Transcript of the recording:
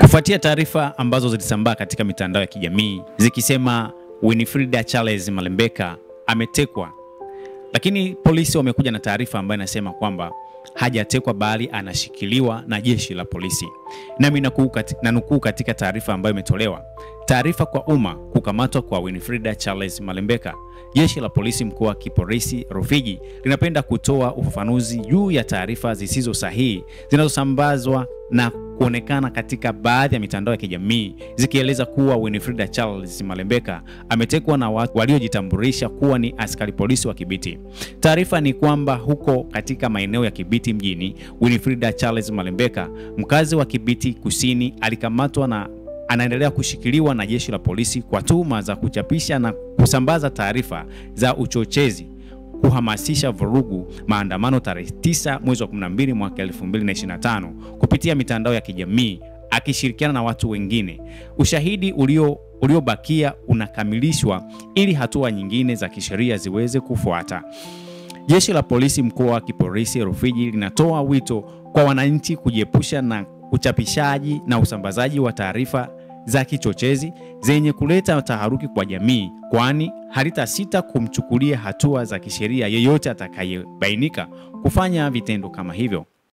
Kufuatia taarifa ambazo zilisambaa katika mitandao ya kijamii zikisema Winifrida Charles Malembeka ametekwa, lakini polisi wamekuja na taarifa ambayo inasema kwamba hajatekwa bali anashikiliwa na jeshi la polisi. Nami nanukuu katika taarifa ambayo imetolewa. Taarifa kwa umma: kukamatwa kwa Winifrida Charles Malembeka. Jeshi la polisi mkoa wa Kipolisi Rufiji linapenda kutoa ufafanuzi juu ya taarifa zisizo sahihi zinazosambazwa na kuonekana katika baadhi ya mitandao ya kijamii zikieleza kuwa Winifrida Charles Malembeka ametekwa na watu waliojitambulisha kuwa ni askari polisi wa Kibiti. Taarifa ni kwamba huko katika maeneo ya Kibiti mjini, Winifrida Charles Malembeka, mkazi wa Kibiti Kusini, alikamatwa na anaendelea kushikiliwa na jeshi la polisi kwa tuhuma za kuchapisha na kusambaza taarifa za uchochezi, kuhamasisha vurugu maandamano tarehe 9 mwezi wa 12 mwaka 2025 kupitia mitandao ya kijamii akishirikiana na watu wengine. Ushahidi uliobakia unakamilishwa ili hatua nyingine za kisheria ziweze kufuata. Jeshi la polisi mkoa wa Kipolisi Rufiji linatoa wito kwa wananchi kujiepusha na uchapishaji na usambazaji wa taarifa za kichochezi zenye kuleta taharuki kwa jamii, kwani halitasita kumchukulia hatua za kisheria yeyote atakayebainika kufanya vitendo kama hivyo.